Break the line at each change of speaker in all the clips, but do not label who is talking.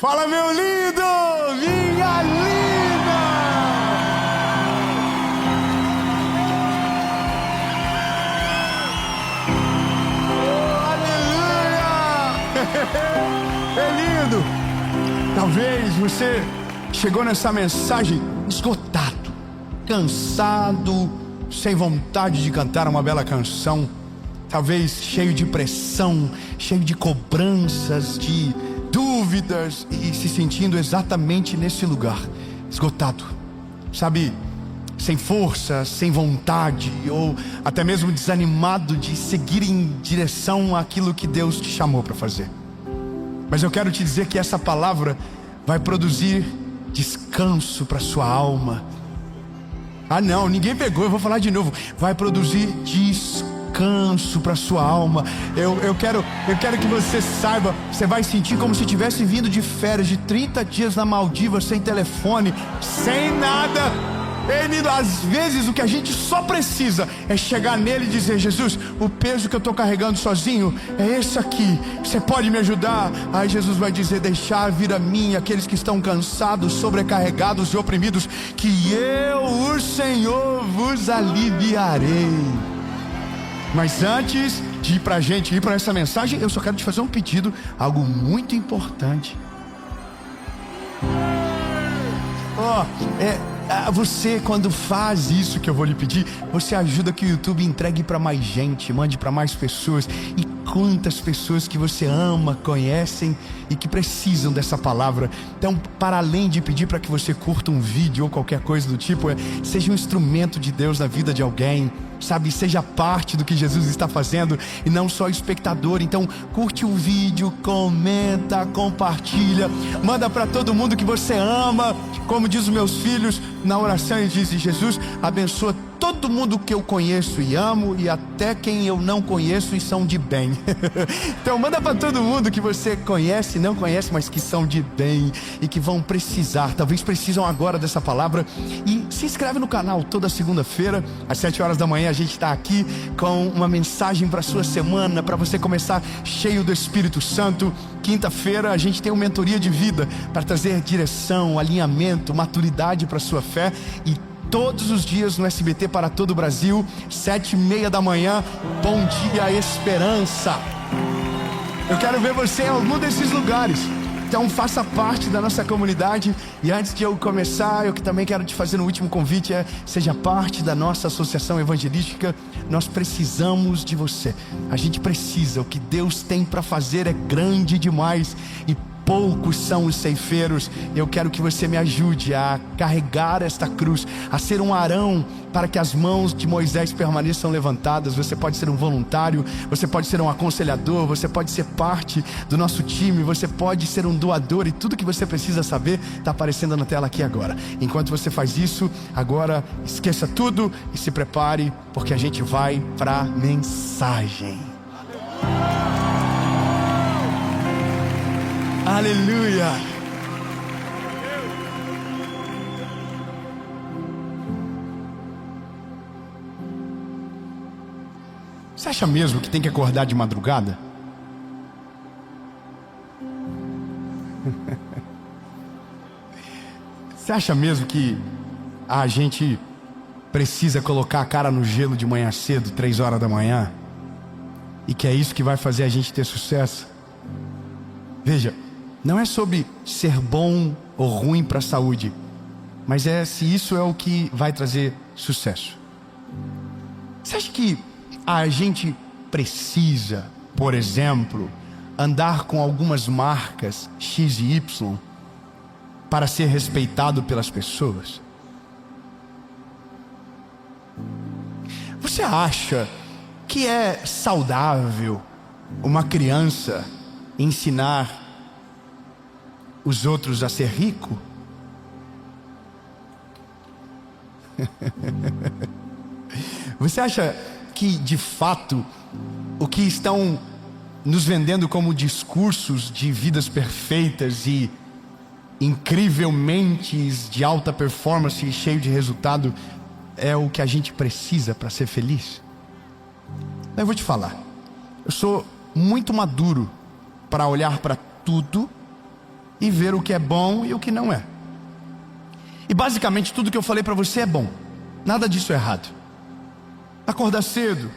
Fala, meu lindo, minha linda. Oh, aleluia. É lindo. Talvez você chegou nessa mensagem esgotado, cansado, sem vontade de cantar uma bela canção, talvez cheio de pressão, cheio de cobranças, de dúvidas, e se sentindo exatamente nesse lugar, esgotado, sabe, sem força, sem vontade, ou até mesmo desanimado de seguir em direção àquilo que Deus te chamou para fazer. Mas eu quero te dizer que essa palavra vai produzir descanso para sua alma. Ah não, ninguém pegou, eu vou falar de novo. Vai produzir descanso para sua alma. Eu quero que você saiba, você vai sentir como se tivesse vindo de férias de 30 dias na Maldivas, sem telefone, sem nada. Às vezes o que a gente só precisa é chegar nele e dizer: Jesus, o peso que eu estou carregando sozinho é esse aqui, você pode me ajudar? Aí Jesus vai dizer: deixar vir a mim aqueles que estão cansados, sobrecarregados e oprimidos, que eu, o Senhor, vos aliviarei. Mas antes de ir pra gente ir para essa mensagem, eu só quero te fazer um pedido, algo muito importante. Você, quando faz isso que eu vou lhe pedir, você ajuda que o YouTube entregue para mais gente, mande para mais pessoas. E quantas pessoas que você ama, conhecem e que precisam dessa palavra. Então, para além de pedir para que você curta um vídeo ou qualquer coisa do tipo, seja um instrumento de Deus na vida de alguém, sabe, seja parte do que Jesus está fazendo e não só espectador. Então curte o vídeo, comenta, compartilha, manda para todo mundo que você ama. Como diz os meus filhos na oração, eles dizem: Jesus, abençoa todo mundo que eu conheço e amo, e até quem eu não conheço e são de bem. Então manda para todo mundo que você conhece, não conhece, mas que são de bem e que vão precisar, talvez precisam agora dessa palavra. E se inscreve no canal. Toda segunda-feira às 7 horas da manhã a gente está aqui com uma mensagem para sua semana, para você começar cheio do Espírito Santo. Quinta-feira a gente tem uma mentoria de vida para trazer direção, alinhamento, maturidade para sua fé. E todos os dias no SBT para todo o Brasil, 7h30 da manhã, Bom Dia Esperança. Eu quero ver você em algum desses lugares. Então faça parte da nossa comunidade. E antes de eu começar, eu também quero te fazer um último convite, seja parte da nossa associação evangelística. Nós precisamos de você. A gente precisa. O que Deus tem para fazer é grande demais e poucos são os ceifeiros. Eu quero que você me ajude a carregar esta cruz, a ser um Arão para que as mãos de Moisés permaneçam levantadas. Você pode ser um voluntário, você pode ser um aconselhador, você pode ser parte do nosso time, você pode ser um doador, e tudo que você precisa saber está aparecendo na tela aqui agora. Enquanto você faz isso, agora esqueça tudo e se prepare, porque a gente vai para a mensagem. Aleluia! Você acha mesmo que tem que acordar de madrugada? Você acha mesmo que a gente precisa colocar a cara no gelo de manhã cedo, 3 horas da manhã? E que é isso que vai fazer a gente ter sucesso? Veja, não é sobre ser bom ou ruim para a saúde, mas é se isso é o que vai trazer sucesso. Você acha que a gente precisa, por exemplo, andar com algumas marcas X e Y para ser respeitado pelas pessoas? Você acha que é saudável uma criança ensinar os outros a ser rico? Você acha que, de fato, o que estão nos vendendo como discursos de vidas perfeitas e incrivelmente de alta performance e cheio de resultado é o que a gente precisa para ser feliz? Eu vou te falar, eu sou muito maduro para olhar para tudo e ver o que é bom e o que não é. E basicamente tudo que eu falei para você é bom. Nada disso é errado. Acordar cedo.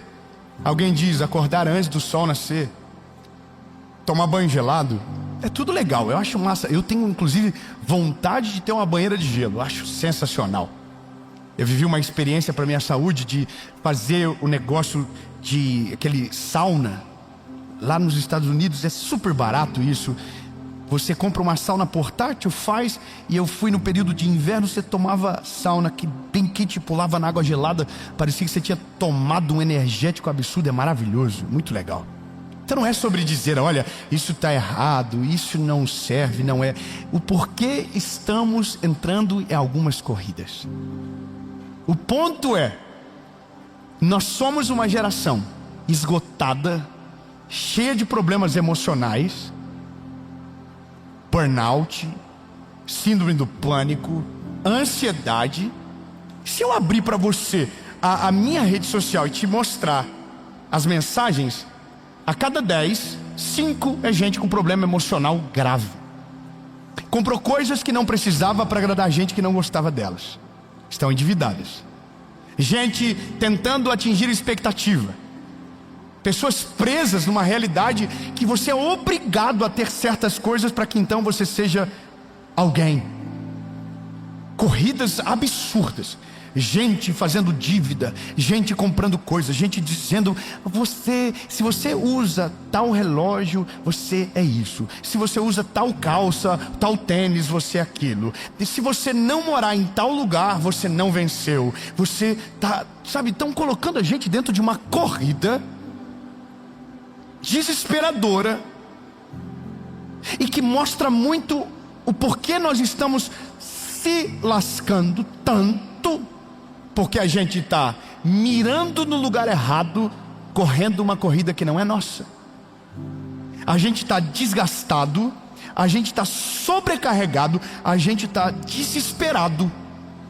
Alguém diz acordar antes do sol nascer. Tomar banho gelado. É tudo legal, eu acho massa. Eu tenho inclusive vontade de ter uma banheira de gelo. Eu acho sensacional. Eu vivi uma experiência para minha saúde de fazer o negócio de aquele sauna. Lá nos Estados Unidos é super barato isso. Você compra uma sauna portátil, faz. E eu fui no período de inverno, você tomava sauna que bem quente, pulava na água gelada. Parecia que você tinha tomado um energético absurdo. É maravilhoso, muito legal. Então não é sobre dizer, olha, isso está errado, isso não serve, não é. O porquê estamos entrando em algumas corridas. O ponto é, nós somos uma geração esgotada, cheia de problemas emocionais, burnout, síndrome do pânico, ansiedade. Se eu abrir para você a minha rede social e te mostrar as mensagens, a cada 10, 5 é gente com problema emocional grave. Comprou coisas que não precisava para agradar gente que não gostava delas. Estão endividadas. Gente tentando atingir expectativa. Pessoas presas numa realidade que você é obrigado a ter certas coisas para que então você seja alguém. Corridas absurdas. Gente fazendo dívida, gente comprando coisas, gente dizendo, se você usa tal relógio, você é isso. Se você usa tal calça, tal tênis, você é aquilo. E se você não morar em tal lugar, você não venceu. Você tá, sabe, estão colocando a gente dentro de uma corrida desesperadora e que mostra muito o porquê nós estamos se lascando tanto. Porque a gente está mirando no lugar errado, correndo uma corrida que não é nossa. A gente está desgastado, a gente está sobrecarregado, a gente está desesperado.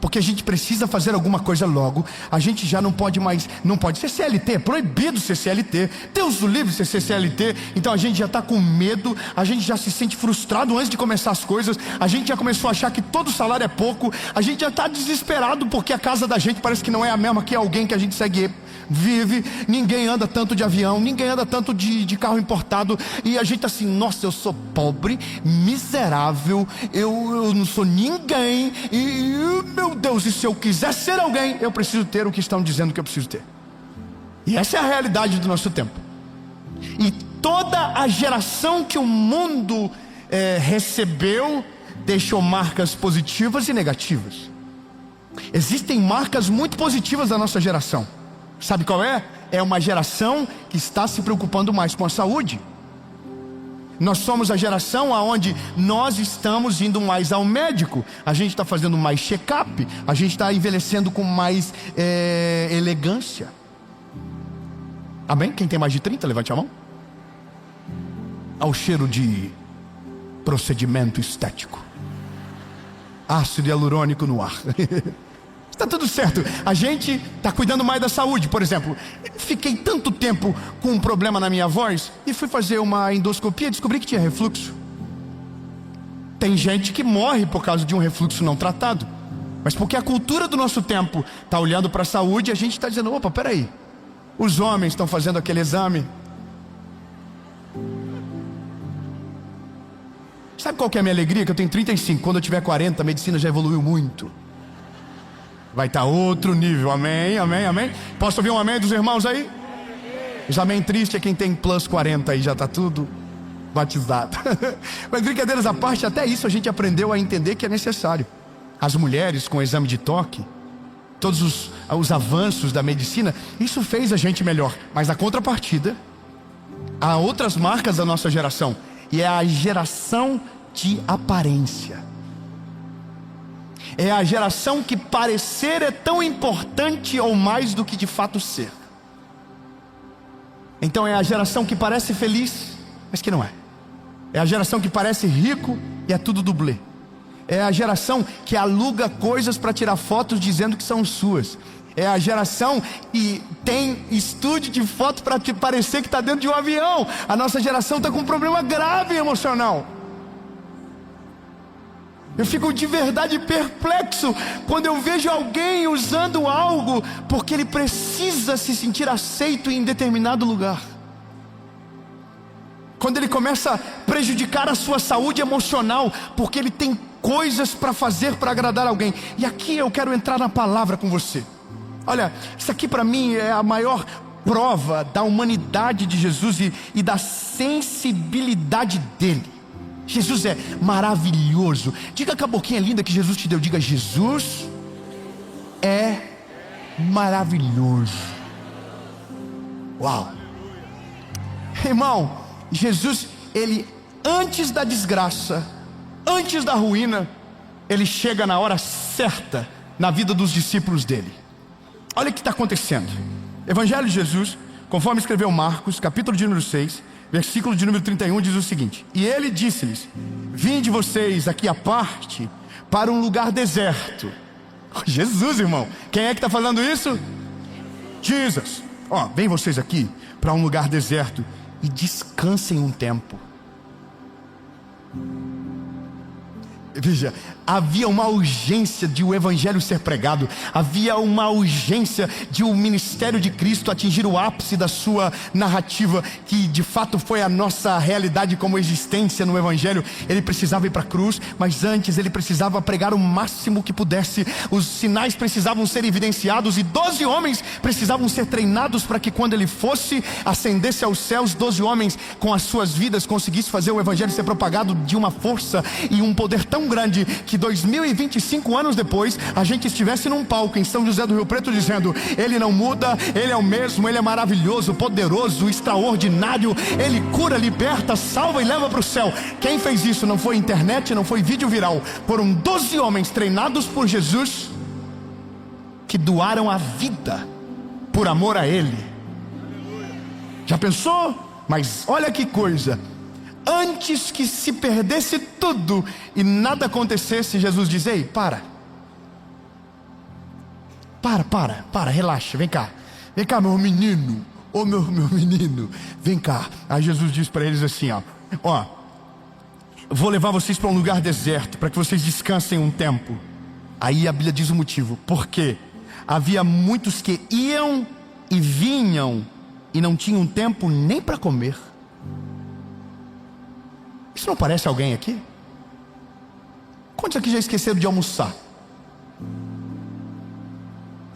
Porque a gente precisa fazer alguma coisa logo. A gente já não pode mais, não pode ser CLT, é proibido ser CLT. Deus o livre ser CLT. Então a gente já está com medo, a gente já se sente frustrado antes de começar as coisas. A gente já começou a achar que todo salário é pouco. A gente já está desesperado porque a casa da gente parece que não é a mesma que alguém que a gente segue vive. Ninguém anda tanto de avião, ninguém anda tanto de carro importado. E a gente tá assim, nossa, eu sou pobre, miserável, eu não sou ninguém. E meu Deus, e se eu quiser ser alguém, eu preciso ter o que estão dizendo que eu preciso ter. E essa é a realidade do nosso tempo. E toda a geração que o mundo recebeu deixou marcas positivas e negativas. Existem marcas muito positivas da nossa geração. Sabe qual é? É uma geração que está se preocupando mais com a saúde. Nós somos a geração onde nós estamos indo mais ao médico. A gente está fazendo mais check-up. A gente está envelhecendo com mais elegância. Amém? Quem tem mais de 30, levante a mão. Ao cheiro de procedimento estético. Ácido hialurônico no ar. Está tudo certo, a gente está cuidando mais da saúde. Por exemplo, fiquei tanto tempo com um problema na minha voz e fui fazer uma endoscopia e descobri que tinha refluxo. Tem gente que morre por causa de um refluxo não tratado. Mas porque a cultura do nosso tempo está olhando para a saúde, a gente está dizendo, opa, peraí, os homens estão fazendo aquele exame. Sabe qual que é a minha alegria? Que eu tenho 35, quando eu tiver 40 a medicina já evoluiu muito. Vai estar outro nível, amém, amém, amém. Posso ouvir um amém dos irmãos aí? Os amém triste é quem tem plus 40 aí, já está tudo batizado. Mas brincadeiras à parte, até isso a gente aprendeu a entender que é necessário. As mulheres com exame de toque, todos os avanços da medicina, isso fez a gente melhor. Mas na contrapartida, há outras marcas da nossa geração. E é a geração de aparência. É a geração que parecer é tão importante ou mais do que de fato ser. Então é a geração que parece feliz, mas que não é. É a geração que parece rico e é tudo dublê. É a geração que aluga coisas para tirar fotos dizendo que são suas. É a geração que tem estúdio de foto para te parecer que está dentro de um avião. A nossa geração está com um problema grave emocional. Eu fico de verdade perplexo quando eu vejo alguém usando algo porque ele precisa se sentir aceito em determinado lugar. Quando ele começa a prejudicar a sua saúde emocional porque ele tem coisas para fazer para agradar alguém. E aqui eu quero entrar na palavra com você. Olha, isso aqui para mim é a maior prova da humanidade de Jesus e da sensibilidade dele. Jesus é maravilhoso. Diga com a boquinha linda que Jesus te deu. Diga: Jesus é maravilhoso. Uau. Irmão, Jesus, ele antes da desgraça, antes da ruína, ele chega na hora certa na vida dos discípulos dele. Olha o que está acontecendo. Evangelho de Jesus, conforme escreveu Marcos, capítulo de número 6, versículo de número 31, diz o seguinte: e ele disse-lhes: vinde vocês aqui à parte para um lugar deserto. Jesus, irmão, quem é que está falando isso? Jesus. Vem vocês aqui para um lugar deserto e descansem um tempo. Veja, havia uma urgência de o evangelho ser pregado. Havia uma urgência de o ministério de Cristo atingir o ápice da sua narrativa, que de fato foi a nossa realidade como existência no evangelho. Ele precisava ir para a cruz, mas antes ele precisava pregar o máximo que pudesse. Os sinais precisavam ser evidenciados e 12 homens precisavam ser treinados para que quando ele fosse, ascendesse aos céus, 12 homens com as suas vidas conseguissem fazer o evangelho ser propagado de uma força e um poder tão grande que 2025 anos depois a gente estivesse num palco em São José do Rio Preto dizendo: ele não muda, ele é o mesmo, ele é maravilhoso, poderoso, extraordinário, ele cura, liberta, salva e leva para o céu. Quem fez isso não foi internet, não foi vídeo viral, foram 12 homens treinados por Jesus que doaram a vida por amor a ele. Já pensou? Mas olha que coisa, antes que se perdesse tudo e nada acontecesse, Jesus diz: ei, para, relaxa, vem cá, meu menino, meu menino, vem cá. Aí Jesus diz para eles assim: vou levar vocês para um lugar deserto, para que vocês descansem um tempo. Aí a Bíblia diz o motivo: porque havia muitos que iam e vinham e não tinham tempo nem para comer. Isso não parece alguém aqui? Quantos aqui já esqueceram de almoçar?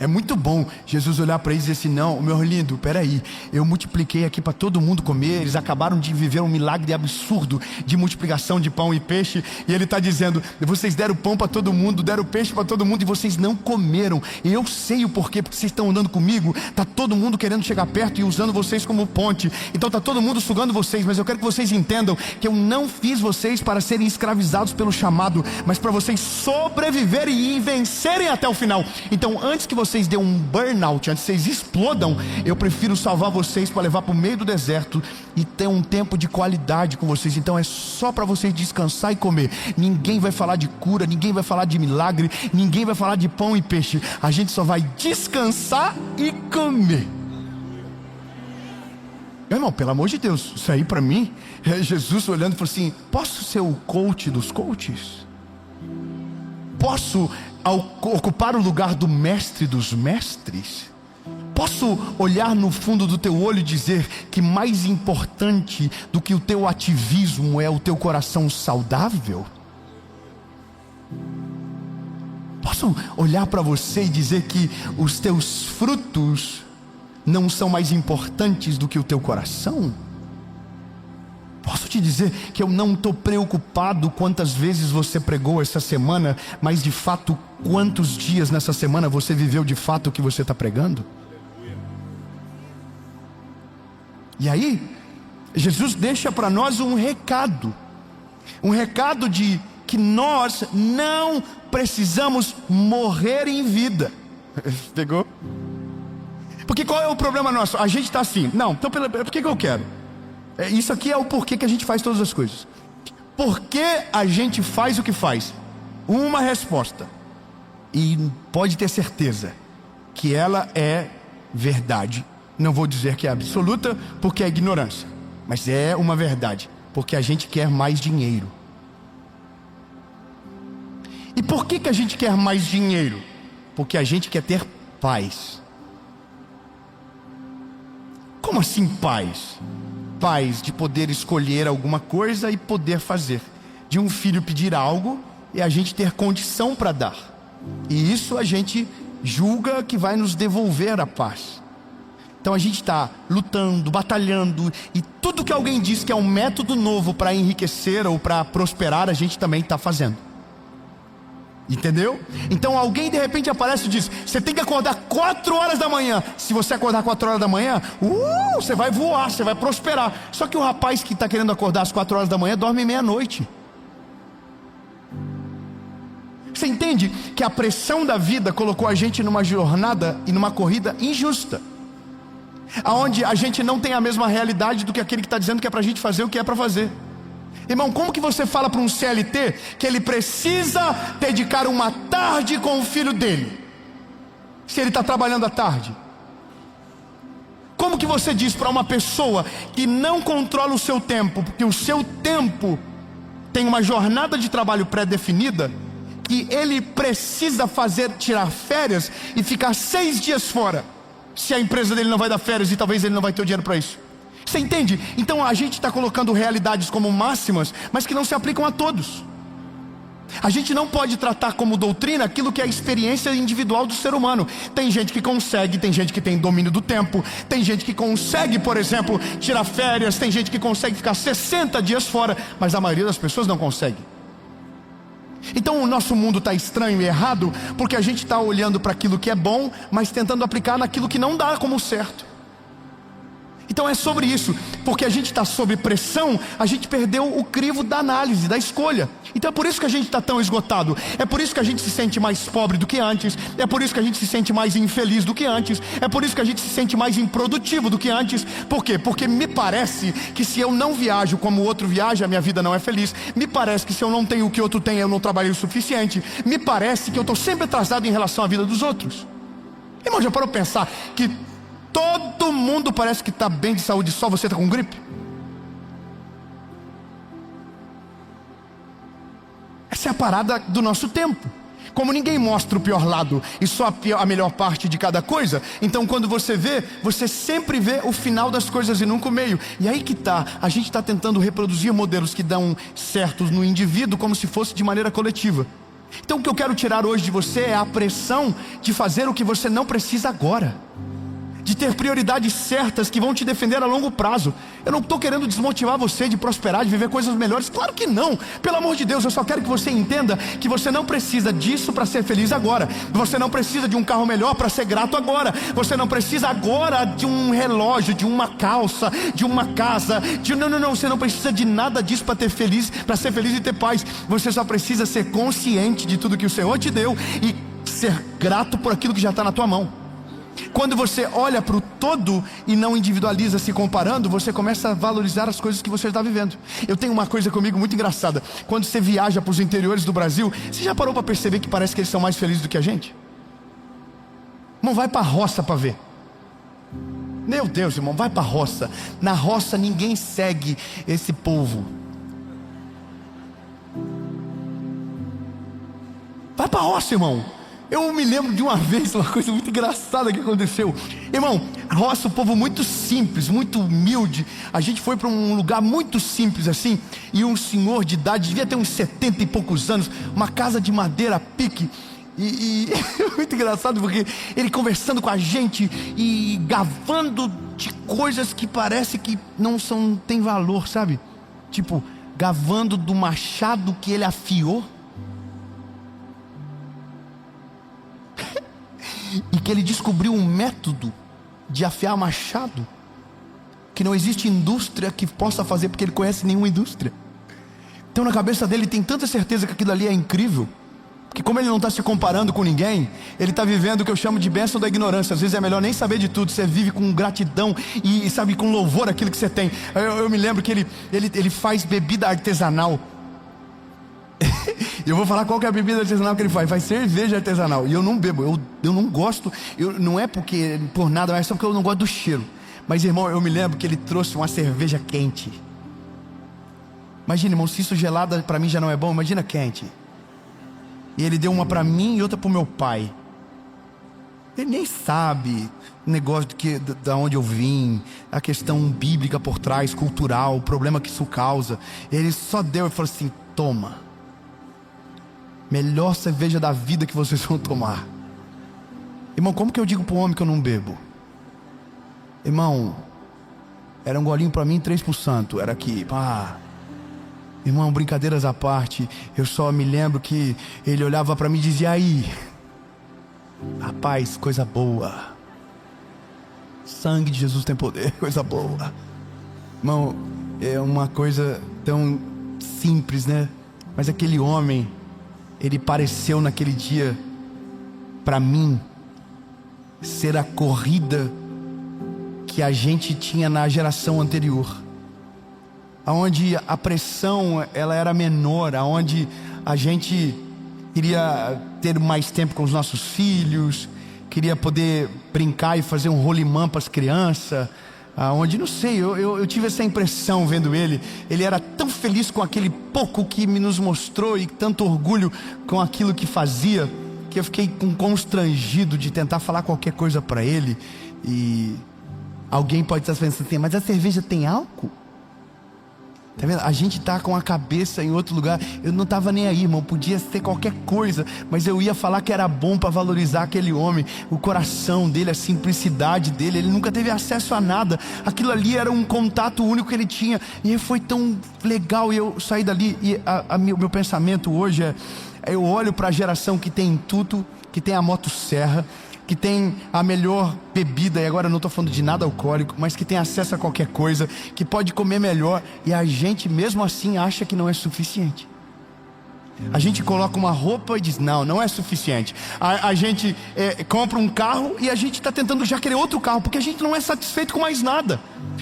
É muito bom Jesus olhar para eles e dizer assim: não, meu lindo, peraí, eu multipliquei aqui para todo mundo comer. Eles acabaram de viver um milagre absurdo de multiplicação de pão e peixe, e ele está dizendo: vocês deram pão para todo mundo, deram peixe para todo mundo, e vocês não comeram. E eu sei o porquê, porque vocês estão andando comigo, está todo mundo querendo chegar perto e usando vocês como ponte, então está todo mundo sugando vocês. Mas eu quero que vocês entendam que eu não fiz vocês para serem escravizados pelo chamado, mas para vocês sobreviverem e vencerem até o final. Então, antes que vocês dêem um burnout, antes que vocês explodam, eu prefiro salvar vocês para levar para o meio do deserto e ter um tempo de qualidade com vocês. Então é só para vocês descansar e comer. Ninguém vai falar de cura, ninguém vai falar de milagre, ninguém vai falar de pão e peixe. A gente só vai descansar e comer. Meu irmão, pelo amor de Deus, isso aí para mim é Jesus olhando e falando assim: posso ser o coach dos coaches? Posso ocupar o lugar do mestre dos mestres? Posso olhar no fundo do teu olho e dizer que mais importante do que o teu ativismo é o teu coração saudável? Posso olhar para você e dizer que os teus frutos não são mais importantes do que o teu coração? Posso te dizer que eu não estou preocupado quantas vezes você pregou essa semana, mas de fato quantos dias nessa semana você viveu de fato o que você está pregando? E aí Jesus deixa para nós um recado de que nós não precisamos morrer em vida. Pegou? Porque qual é o problema nosso? A gente está assim: não, então por que eu quero? Isso aqui é o porquê que a gente faz todas as coisas. Por que a gente faz o que faz? Uma resposta, e pode ter certeza que ela é verdade. Não vou dizer que é absoluta, porque é ignorância, mas é uma verdade: porque a gente quer mais dinheiro. E por que a gente quer mais dinheiro? Porque a gente quer ter paz. Como assim paz? Paz de poder escolher alguma coisa e poder fazer. De um filho pedir algo e a gente ter condição para dar. E isso a gente julga que vai nos devolver a paz. Então a gente está lutando, batalhando, e tudo que alguém diz que é um método novo para enriquecer ou para prosperar, a gente também está fazendo. Entendeu? Então alguém de repente aparece e diz: você tem que acordar 4 horas da manhã. Se você acordar 4 horas da manhã, você vai voar, você vai prosperar. Só que o rapaz que está querendo acordar às 4 horas da manhã dorme meia-noite. Você entende que a pressão da vida colocou a gente numa jornada e numa corrida injusta, aonde a gente não tem a mesma realidade do que aquele que está dizendo que é para a gente fazer o que é para fazer. Irmão, como que você fala para um CLT que ele precisa dedicar uma tarde com o filho dele, se ele está trabalhando à tarde? Como que você diz para uma pessoa que não controla o seu tempo, porque o seu tempo tem uma jornada de trabalho pré-definida, que ele precisa tirar férias e ficar 6 dias fora, se a empresa dele não vai dar férias e talvez ele não vai ter o dinheiro para isso? Você entende? Então a gente está colocando realidades como máximas, mas que não se aplicam a todos. A gente não pode tratar como doutrina aquilo que é a experiência individual do ser humano. Tem gente que consegue, tem gente que tem domínio do tempo, tem gente que consegue, por exemplo, tirar férias, tem gente que consegue ficar 60 dias fora, mas a maioria das pessoas não consegue. Então o nosso mundo está estranho e errado, porque a gente está olhando para aquilo que é bom, mas tentando aplicar naquilo que não dá como certo. Então é sobre isso, porque a gente está sob pressão, a gente perdeu o crivo da análise, da escolha. Então é por isso que a gente está tão esgotado, é por isso que a gente se sente mais pobre do que antes, é por isso que a gente se sente mais infeliz do que antes, é por isso que a gente se sente mais improdutivo do que antes. Por quê? Porque me parece que se eu não viajo como o outro viaja, a minha vida não é feliz. Me parece que se eu não tenho o que o outro tem, eu não trabalhei o suficiente. Me parece que eu estou sempre atrasado em relação à vida dos outros. Irmão, já parou para pensar que todo mundo parece que está bem de saúde, só você está com gripe? Essa é a parada do nosso tempo. Como ninguém mostra o pior lado e só a melhor parte de cada coisa, então quando você vê, você sempre vê o final das coisas e nunca o meio. E aí que está, a gente está tentando reproduzir modelos que dão certos no indivíduo como se fosse de maneira coletiva. Então o que eu quero tirar hoje de você é a pressão de fazer o que você não precisa agora, de ter prioridades certas que vão te defender a longo prazo. Eu não estou querendo desmotivar você de prosperar, de viver coisas melhores, claro que não, pelo amor de Deus. Eu só quero que você entenda que você não precisa disso para ser feliz agora. Você não precisa de um carro melhor para ser grato agora. Você não precisa agora de um relógio, de uma calça, de uma casa, não, você não precisa de nada disso para ser feliz e ter paz. Você só precisa ser consciente de tudo que o Senhor te deu e ser grato por aquilo que já está na tua mão. Quando você olha para o todo e não individualiza se comparando, você começa a valorizar as coisas que você está vivendo. Eu tenho uma coisa comigo muito engraçada. Quando você viaja para os interiores do Brasil, você já parou para perceber que parece que eles são mais felizes do que a gente? Irmão, vai para a roça para ver. Meu Deus, irmão, vai para a roça. Na roça ninguém segue esse povo. Vai para a roça, irmão. Eu me lembro de uma vez, uma coisa muito engraçada que aconteceu. Irmão, roça, um povo muito simples, muito humilde. A gente foi para um lugar muito simples assim, e um senhor de idade, devia ter uns 70 e poucos anos, uma casa de madeira a pique. E muito engraçado porque ele conversando com a gente e gavando de coisas que parece que não tem valor, sabe? Tipo, gavando do machado que ele afiou. E que ele descobriu um método de afiar machado que não existe indústria que possa fazer, porque ele conhece nenhuma indústria. Então na cabeça dele tem tanta certeza que aquilo ali é incrível, que como ele não está se comparando com ninguém, ele está vivendo o que eu chamo de bênção da ignorância. Às vezes é melhor nem saber de tudo, você vive com gratidão e sabe, com louvor aquilo que você tem. Eu me lembro que ele faz bebida artesanal. Eu vou falar qual que é a bebida artesanal que ele faz cerveja artesanal. E eu não bebo, eu não gosto. Não é por nada, mas é só porque eu não gosto do cheiro. Mas irmão, eu me lembro que ele trouxe uma cerveja quente. Imagina, irmão, se isso gelada para mim já não é bom, imagina quente. E ele deu uma para mim e outra para o meu pai. Ele nem sabe o negócio da onde eu vim, a questão bíblica por trás, cultural, o problema que isso causa. Ele só deu e falou assim: toma, melhor cerveja da vida que vocês vão tomar. Irmão, como que eu digo para um homem que eu não bebo? Irmão, era um golinho para mim, 3 por santo, era aqui, pá. Irmão, brincadeiras à parte, eu só me lembro que ele olhava para mim e dizia: aí, rapaz, coisa boa. Sangue de Jesus tem poder, coisa boa. Irmão, é uma coisa tão simples, né? Mas aquele homem, ele pareceu naquele dia, para mim, ser a corrida que a gente tinha na geração anterior, aonde a pressão ela era menor, aonde a gente queria ter mais tempo com os nossos filhos, queria poder brincar e fazer um rolimã para as crianças, aonde, não sei, eu tive essa impressão vendo ele era tão feliz com aquele pouco que nos mostrou e tanto orgulho com aquilo que fazia, que eu fiquei constrangido de tentar falar qualquer coisa para ele. E alguém pode estar pensando assim: mas a cerveja tem álcool? Tá vendo? A gente tá com a cabeça em outro lugar. Eu não tava nem aí, irmão. Podia ser qualquer coisa, mas eu ia falar que era bom para valorizar aquele homem, o coração dele, a simplicidade dele. Ele nunca teve acesso a nada. Aquilo ali era um contato único que ele tinha. E foi tão legal. E eu saí dali e meu pensamento hoje é: eu olho para a geração que tem tudo, que tem a motosserra, que tem a melhor bebida, e agora eu não estou falando de nada alcoólico, mas que tem acesso a qualquer coisa, que pode comer melhor, e a gente mesmo assim acha que não é suficiente. A gente coloca uma roupa e diz: não é suficiente. A gente compra um carro e a gente está tentando já querer outro carro, porque a gente não é satisfeito com mais nada,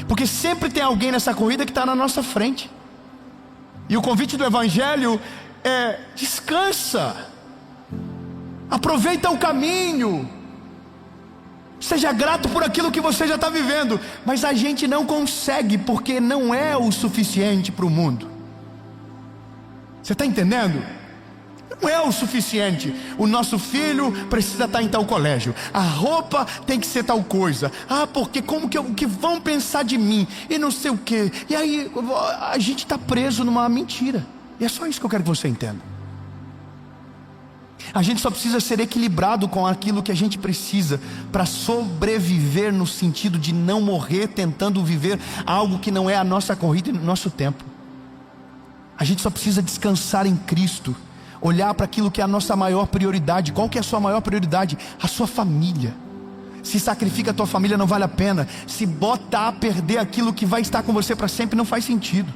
porque sempre tem alguém nessa corrida que está na nossa frente. E o convite do Evangelho é: descansa, aproveita o caminho, seja grato por aquilo que você já está vivendo. Mas a gente não consegue, porque não é o suficiente para o mundo. Você está entendendo? Não é o suficiente. O nosso filho precisa estar em tal colégio, a roupa tem que ser tal coisa. Porque como que o que vão pensar de mim? E não sei o que. E aí a gente está preso numa mentira. E é só isso que eu quero que você entenda. A gente só precisa ser equilibrado com aquilo que a gente precisa para sobreviver, no sentido de não morrer tentando viver algo que não é a nossa corrida e o nosso tempo. A gente só precisa descansar em Cristo, olhar para aquilo que é a nossa maior prioridade. Qual que é a sua maior prioridade? A sua família. Se sacrifica a tua família, não vale a pena. Se bota a perder aquilo que vai estar com você para sempre, não faz sentido.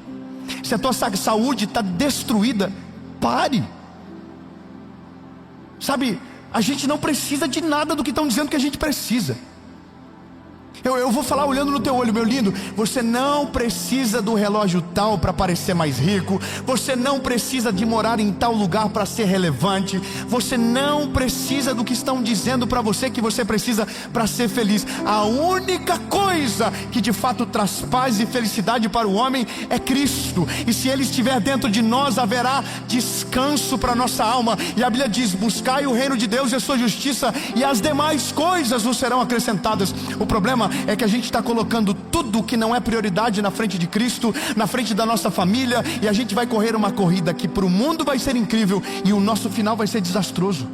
Se a tua saúde está destruída, pare. Sabe, a gente não precisa de nada do que estão dizendo que a gente precisa. Eu vou falar olhando no teu olho, meu lindo. Você não precisa do relógio tal para parecer mais rico. Você não precisa de morar em tal lugar para ser relevante. Você não precisa do que estão dizendo para você que você precisa para ser feliz. A única coisa que de fato traz paz e felicidade para o homem é Cristo. E se Ele estiver dentro de nós, haverá descanso para nossa alma. E a Bíblia diz: buscai o reino de Deus e a sua justiça, e as demais coisas vos serão acrescentadas. O problema é que a gente está colocando tudo que não é prioridade na frente de Cristo, na frente da nossa família, e a gente vai correr uma corrida que para o mundo vai ser incrível e o nosso final vai ser desastroso.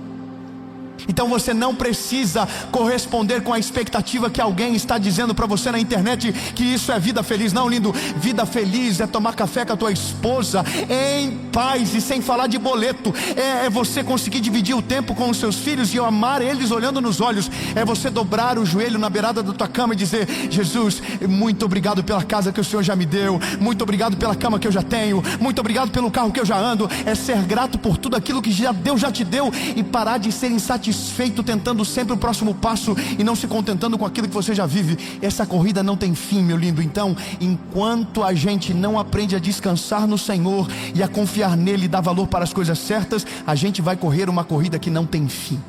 Então você não precisa corresponder com a expectativa que alguém está dizendo para você na internet, que isso é vida feliz. Não, lindo, vida feliz é tomar café com a tua esposa em paz e sem falar de boleto. É você conseguir dividir o tempo com os seus filhos e amar eles olhando nos olhos. É você dobrar o joelho na beirada da tua cama e dizer: Jesus, muito obrigado pela casa que o Senhor já me deu, muito obrigado pela cama que eu já tenho, muito obrigado pelo carro que eu já ando. É ser grato por tudo aquilo que Deus já te deu, e parar de ser insatisfeito tentando sempre o próximo passo e não se contentando com aquilo que você já vive. Essa corrida não tem fim, meu lindo. Então, enquanto a gente não aprende a descansar no Senhor e a confiar nele e dar valor para as coisas certas, a gente vai correr uma corrida que não tem fim.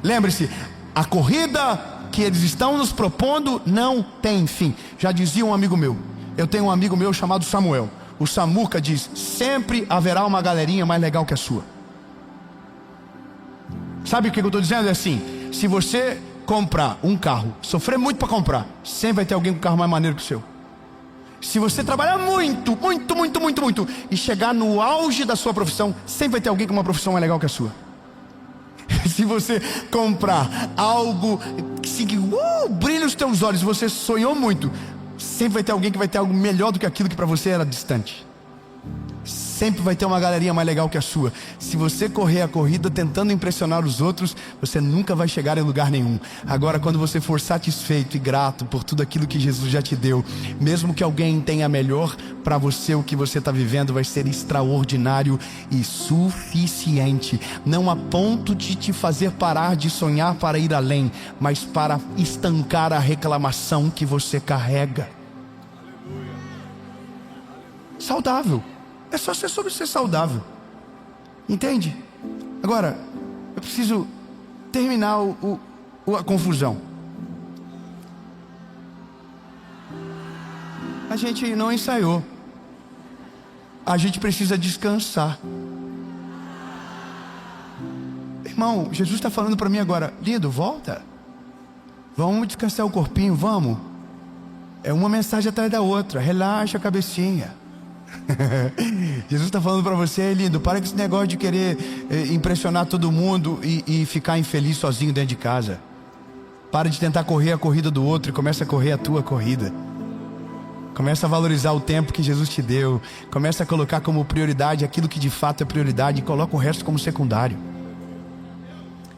Lembre-se, a corrida que eles estão nos propondo não tem fim. Já dizia um amigo meu, eu tenho um amigo meu chamado Samuel. O Samuca diz: sempre haverá uma galerinha mais legal que a sua. Sabe o que eu estou dizendo? É assim: se você comprar um carro, sofrer muito para comprar, sempre vai ter alguém com um carro mais maneiro que o seu. Se você trabalhar muito e chegar no auge da sua profissão, sempre vai ter alguém com uma profissão mais legal que a sua. Se você comprar algo que brilha os teus olhos, você sonhou muito, sempre vai ter alguém que vai ter algo melhor do que aquilo que para você era distante. Sempre vai ter uma galerinha mais legal que a sua. Se você correr a corrida tentando impressionar os outros, você nunca vai chegar em lugar nenhum. Agora, quando você for satisfeito e grato por tudo aquilo que Jesus já te deu, mesmo que alguém tenha melhor, para você o que você está vivendo vai ser extraordinário e suficiente. Não a ponto de te fazer parar de sonhar para ir além, mas para estancar a reclamação que você carrega. Saudável. É só ser sobre ser saudável. Entende? Agora, eu preciso terminar a confusão. A gente não ensaiou. A gente precisa descansar. Irmão, Jesus está falando para mim agora: lindo, volta. Vamos descansar o corpinho, vamos. É uma mensagem atrás da outra. Relaxa a cabecinha. Jesus está falando para você: lindo, para com esse negócio de querer impressionar todo mundo e ficar infeliz sozinho dentro de casa. Para de tentar correr a corrida do outro e começa a correr a tua corrida. Começa a valorizar o tempo que Jesus te deu. Começa a colocar como prioridade aquilo que de fato é prioridade e coloca o resto como secundário.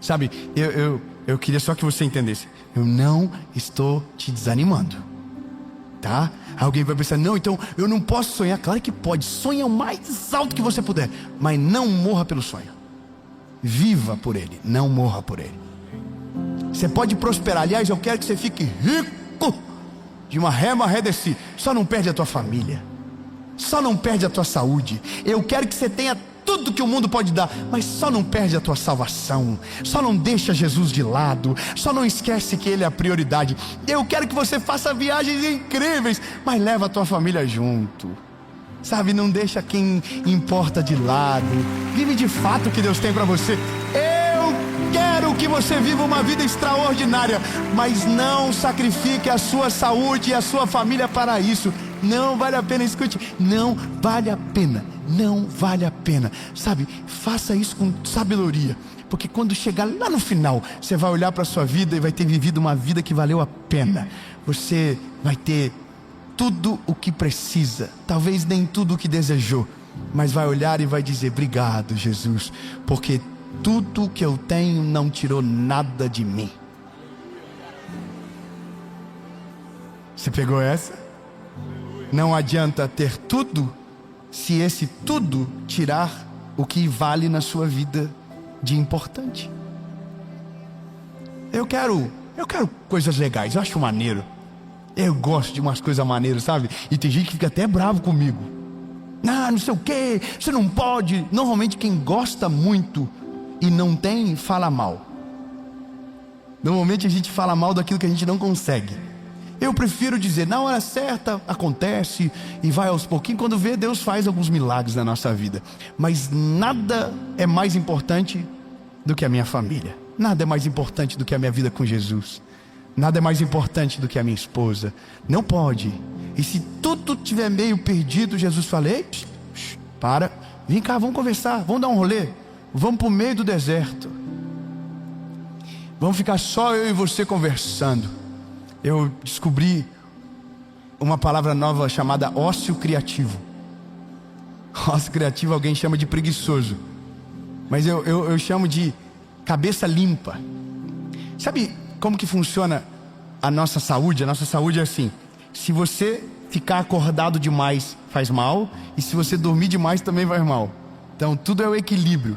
Sabe, eu queria só que você entendesse: eu não estou te desanimando, tá? Alguém vai pensar: não, então eu não posso sonhar. Claro que pode. Sonha o mais alto que você puder, mas não morra pelo sonho. Viva por ele, não morra por ele. Você pode prosperar. Aliás, eu quero que você fique rico de uma ré desse. Só não perde a tua família, só não perde a tua saúde. Eu quero que você tenha tudo que o mundo pode dar, mas só não perde a tua salvação. Só não deixa Jesus de lado. Só não esquece que Ele é a prioridade. Eu quero que você faça viagens incríveis, mas leva a tua família junto. Sabe, não deixa quem importa de lado. Vive de fato o que Deus tem para você. Eu quero que você viva uma vida extraordinária, mas não sacrifique a sua saúde e a sua família para isso. Não vale a pena. Escute, não vale a pena. Não vale a pena. Sabe, faça isso com sabedoria, porque quando chegar lá no final, você vai olhar para a sua vida e vai ter vivido uma vida que valeu a pena. Você vai ter tudo o que precisa, talvez nem tudo o que desejou, mas vai olhar e vai dizer: obrigado, Jesus, porque tudo que eu tenho não tirou nada de mim. Você pegou essa? Não adianta ter tudo se esse tudo tirar o que vale na sua vida de importante. Eu quero coisas legais, eu acho maneiro. Eu gosto de umas coisas maneiras, sabe? E tem gente que fica até bravo comigo. Não sei o que, você não pode. Normalmente quem gosta muito e não tem, fala mal. Normalmente a gente fala mal daquilo que a gente não consegue. Eu prefiro dizer: na hora certa acontece e vai aos pouquinhos. Quando vê, Deus faz alguns milagres na nossa vida. Mas nada é mais importante do que a minha família. Nada é mais importante do que a minha vida com Jesus. Nada é mais importante do que a minha esposa. Não pode. E se tudo estiver meio perdido, Jesus fala: ei, para, vem cá, vamos conversar, vamos dar um rolê. Vamos para o meio do deserto. Vamos ficar só eu e você conversando. Eu descobri uma palavra nova chamada ócio criativo. Ócio criativo alguém chama de preguiçoso, mas eu chamo de cabeça limpa. Sabe como que funciona a nossa saúde? A nossa saúde é assim: se você ficar acordado demais faz mal, e se você dormir demais também faz mal. Então tudo é o equilíbrio.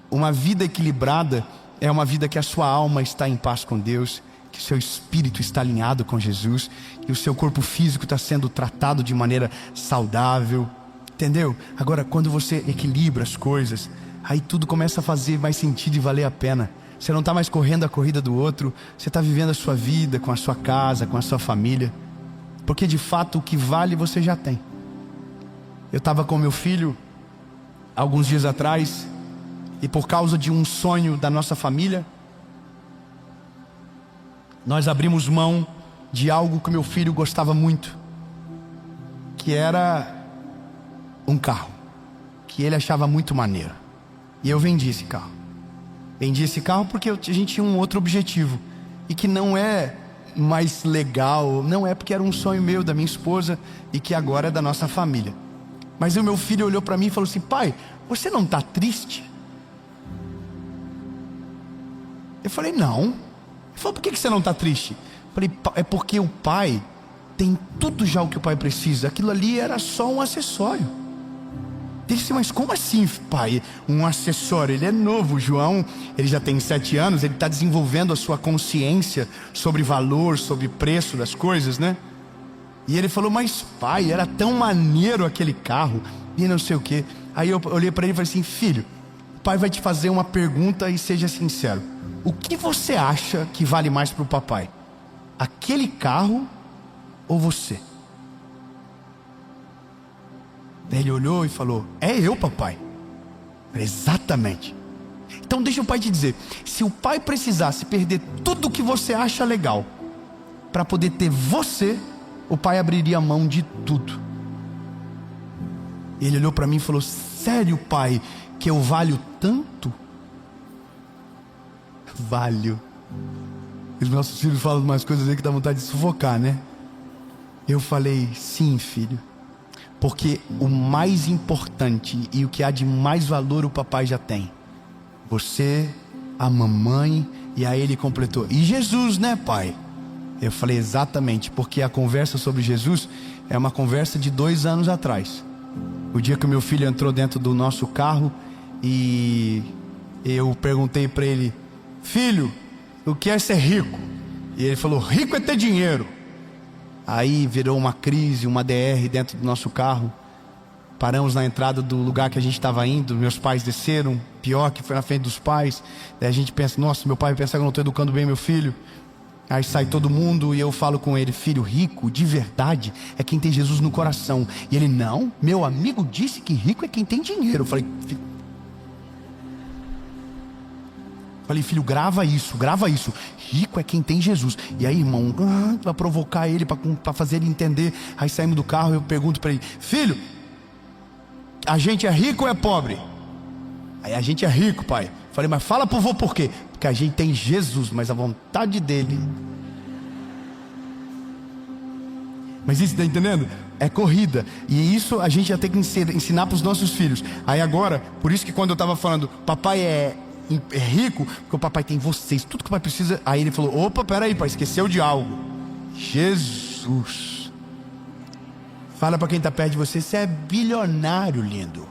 Uma vida equilibrada é uma vida que a sua alma está em paz com Deus, que o seu espírito está alinhado com Jesus, que o seu corpo físico está sendo tratado de maneira saudável. Entendeu? Agora, quando você equilibra as coisas, aí tudo começa a fazer mais sentido e valer a pena. Você não está mais correndo a corrida do outro, você está vivendo a sua vida com a sua casa, com a sua família, porque de fato o que vale você já tem. Eu estava com meu filho alguns dias atrás E por causa de um sonho da nossa família, nós abrimos mão de algo que meu filho gostava muito, que era um carro, que ele achava muito maneiro. E eu vendi esse carro. Vendi esse carro porque a gente tinha um outro objetivo, e que não é mais legal, não é porque era um sonho meu, da minha esposa, e que agora é da nossa família. Mas o meu filho olhou para mim e falou assim: pai, você não está triste? Eu falei: não. Ele falou: por que você não está triste? Eu falei: é porque o pai tem tudo já o que o pai precisa, aquilo ali era só um acessório. Ele disse: mas como assim, pai, um acessório? Ele é novo, o João, ele já tem 7 anos, ele está desenvolvendo a sua consciência sobre valor, sobre preço das coisas, né? E ele falou: mas pai, era tão maneiro aquele carro, e não sei o que. Aí eu olhei para ele e falei assim: filho, o pai vai te fazer uma pergunta e seja sincero. O que você acha que vale mais para o papai? Aquele carro ou você? Ele olhou e falou: é eu, papai. Exatamente. Então deixa o pai te dizer, se o pai precisasse perder tudo o que você acha legal para poder ter você, o pai abriria mão de tudo. Ele olhou para mim e falou: sério, pai, que eu valho tanto? Valho. Os nossos filhos falam umas coisas aí que dá vontade de sufocar, né? Eu falei: sim, filho, porque o mais importante e o que há de mais valor o papai já tem. Você, a mamãe. E aí ele completou: e Jesus, né, pai? Eu falei: exatamente, porque a conversa sobre Jesus é uma conversa de 2 anos atrás. O dia que o meu filho entrou dentro do nosso carro e eu perguntei para ele: filho, o que é ser rico? E ele falou: rico é ter dinheiro. Aí virou uma crise, uma DR dentro do nosso carro. Paramos na entrada do lugar que a gente estava indo. Meus pais desceram, pior que foi na frente dos pais. Daí a gente pensa: nossa, meu pai vai pensar que eu não estou educando bem meu filho. Aí sai todo mundo e eu falo com ele: filho, rico de verdade é quem tem Jesus no coração. E ele: não, meu amigo disse que rico é quem tem dinheiro. Eu falei: filho, grava isso. Rico é quem tem Jesus. E aí, irmão, para provocar ele, para fazer ele entender. Aí saímos do carro e eu pergunto para ele: filho, a gente é rico ou é pobre? Aí: a gente é rico, pai. Falei: mas fala pro vô por quê? Porque a gente tem Jesus, mas a vontade dele. Mas isso, tá entendendo? É corrida. E isso a gente já tem que ensinar para os nossos filhos. Aí agora, por isso que quando eu estava falando, papai é rico, porque o papai tem vocês, tudo que o pai precisa. Aí ele falou: opa, peraí, pai, esqueceu de algo. Jesus. Fala para quem está perto de você: você é bilionário, lindo.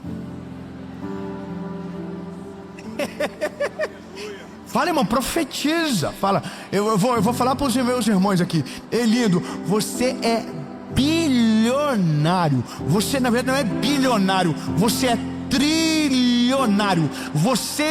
Fala, irmão, profetiza. Fala: eu vou falar para os meus irmãos aqui: ei, lindo, você é bilionário. Você na verdade não é bilionário, você é trilionário. Você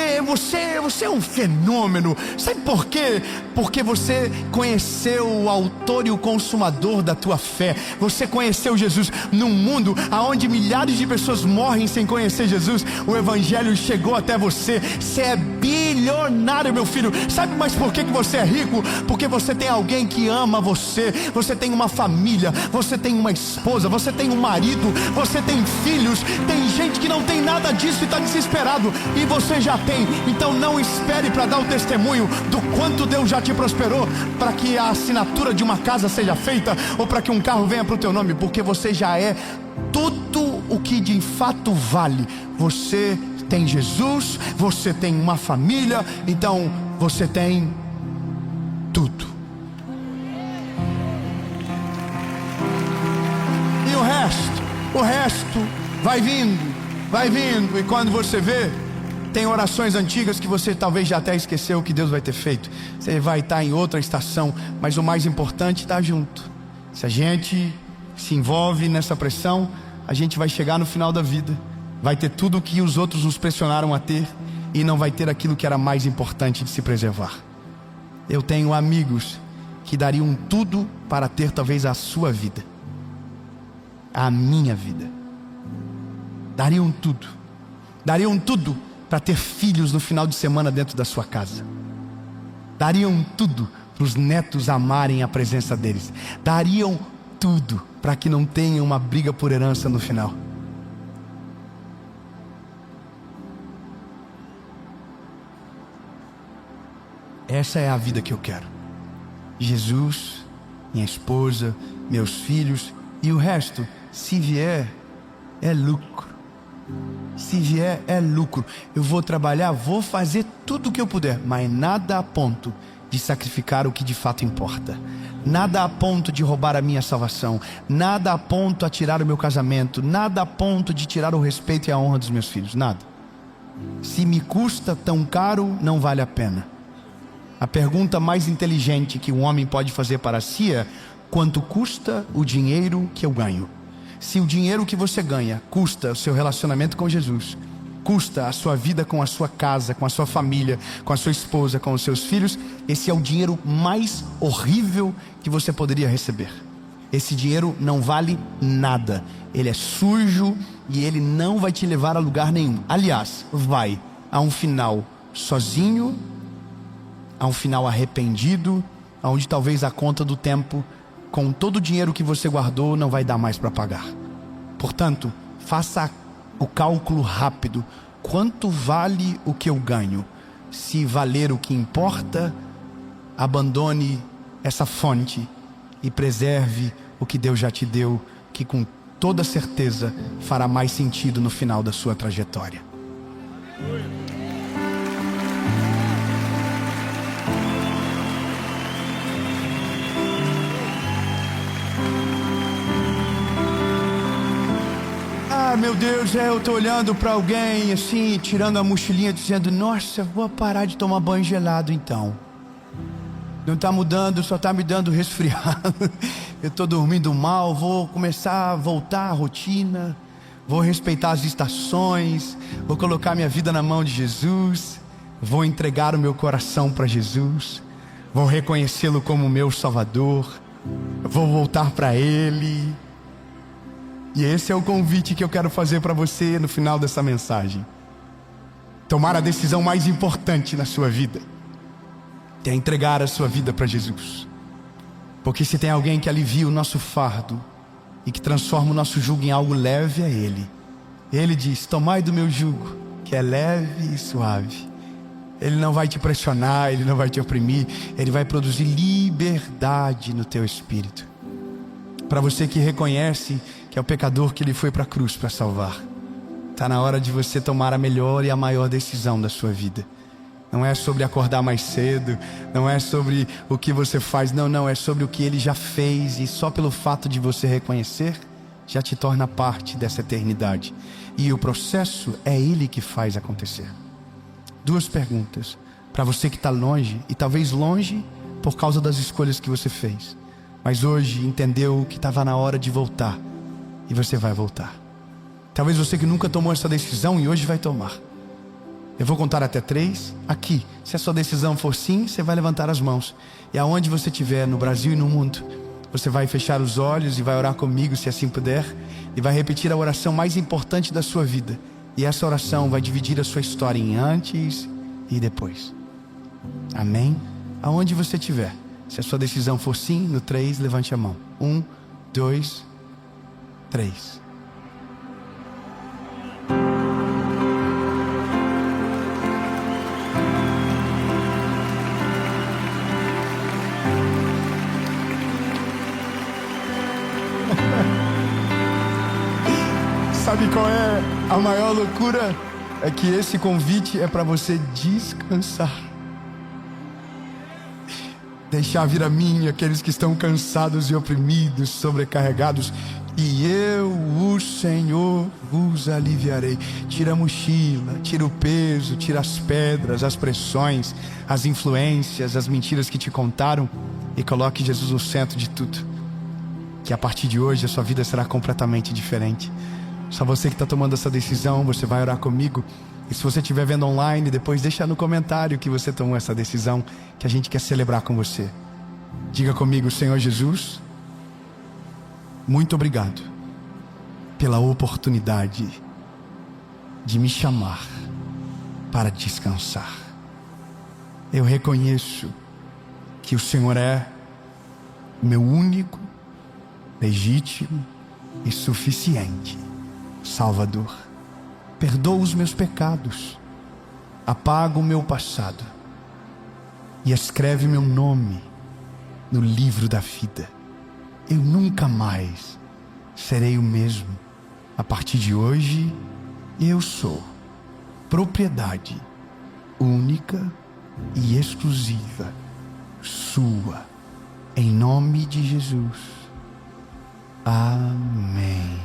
é um fenômeno. Sabe por quê? Porque você conheceu o autor e o consumador da tua fé. Você conheceu Jesus. Num mundo onde milhares de pessoas morrem sem conhecer Jesus, o evangelho chegou até você. Você é bilionário, meu filho. Sabe mais por que você é rico? Porque você tem alguém que ama você. Você tem uma família, você tem uma esposa, você tem um marido, você tem filhos. Tem gente que não tem nada disso e está desesperado, e você já tem. Então não espere para dar o testemunho do quanto Deus já te prosperou para que a assinatura de uma casa seja feita, ou para que um carro venha para o teu nome, porque você já é tudo o que de fato vale. Você tem Jesus, você tem uma família, então você tem tudo. E o resto vai vindo, e quando você vê, tem orações antigas que você talvez já até esqueceu que Deus vai ter feito. Você vai estar em outra estação, mas o mais importante está junto. Se a gente se envolve nessa pressão, a gente vai chegar no final da vida, vai ter tudo o que os outros nos pressionaram a ter, e não vai ter aquilo que era mais importante de se preservar. Eu tenho amigos que dariam tudo para ter talvez a sua vida, a minha vida. Dariam tudo para ter filhos no final de semana dentro da sua casa. Dariam tudo para os netos amarem a presença deles. Dariam tudo para que não tenha uma briga por herança no final. Essa é a vida que eu quero. Jesus, minha esposa, meus filhos e o resto, se vier, é lucro. Se vier, é lucro. Eu vou trabalhar, vou fazer tudo o que eu puder, mas nada a ponto de sacrificar o que de fato importa. Nada a ponto de roubar a minha salvação. Nada a ponto de tirar o meu casamento. Nada a ponto de tirar o respeito e a honra dos meus filhos. Nada. Se me custa tão caro, não vale a pena. A pergunta mais inteligente que um homem pode fazer para si é: quanto custa o dinheiro que eu ganho? Se o dinheiro que você ganha custa o seu relacionamento com Jesus, custa a sua vida com a sua casa, com a sua família, com a sua esposa, com os seus filhos, esse é o dinheiro mais horrível que você poderia receber. Esse dinheiro não vale nada. Ele é sujo e ele não vai te levar a lugar nenhum. Aliás, vai a um final sozinho, a um final arrependido, onde talvez a conta do tempo, com todo o dinheiro que você guardou, não vai dar mais para pagar. Portanto, faça o cálculo rápido. Quanto vale o que eu ganho? Se valer o que importa, abandone essa fonte e preserve o que Deus já te deu, que com toda certeza fará mais sentido no final da sua trajetória. Meu Deus, eu tô olhando para alguém assim, tirando a mochilinha, dizendo: nossa, vou parar de tomar banho gelado então. Não tá mudando, só tá me dando resfriado. Eu tô dormindo mal, vou começar a voltar à rotina, vou respeitar as estações, vou colocar minha vida na mão de Jesus, vou entregar o meu coração para Jesus, vou reconhecê-lo como meu Salvador, vou voltar para Ele. E esse é o convite que eu quero fazer para você no final dessa mensagem. Tomar a decisão mais importante na sua vida é entregar a sua vida para Jesus. Porque se tem alguém que alivia o nosso fardo e que transforma o nosso jugo em algo leve, é Ele. Ele diz: tomai do meu jugo, que é leve e suave. Ele não vai te pressionar, Ele não vai te oprimir. Ele vai produzir liberdade no teu espírito. Para você que reconhece que é o pecador que Ele foi para a cruz para salvar, está na hora de você tomar a melhor e a maior decisão da sua vida. Não é sobre acordar mais cedo, não é sobre o que você faz, não, é sobre o que Ele já fez. E só pelo fato de você reconhecer, já te torna parte dessa eternidade. E o processo é Ele que faz acontecer. 2 perguntas para você que está longe, e talvez longe por causa das escolhas que você fez, mas hoje entendeu que estava na hora de voltar. E você vai voltar. Talvez você que nunca tomou essa decisão e hoje vai tomar. Eu vou contar até 3 aqui. Se a sua decisão for sim, você vai levantar as mãos. E aonde você estiver, no Brasil e no mundo, você vai fechar os olhos e vai orar comigo, se assim puder. E vai repetir a oração mais importante da sua vida. E essa oração vai dividir a sua história em antes e depois. Amém? Aonde você estiver. Se a sua decisão for sim, no 3, levante a mão. 1, 2, 3. Sabe qual é a maior loucura? É que esse convite é para você descansar. Deixar vir a mim aqueles que estão cansados e oprimidos, sobrecarregados, e eu, o Senhor, vos aliviarei. Tira a mochila, tira o peso, tira as pedras, as pressões, as influências, as mentiras que te contaram, e coloque Jesus no centro de tudo. Que a partir de hoje a sua vida será completamente diferente. Só você que está tomando essa decisão, você vai orar comigo. E se você estiver vendo online, depois deixa no comentário que você tomou essa decisão, que a gente quer celebrar com você. Diga comigo: Senhor Jesus, muito obrigado pela oportunidade de me chamar para descansar. Eu reconheço que o Senhor é o meu único, legítimo e suficiente Salvador. Perdoa os meus pecados, apaga o meu passado e escreve meu nome no livro da vida. Eu nunca mais serei o mesmo. A partir de hoje, eu sou propriedade única e exclusiva sua, em nome de Jesus. Amém.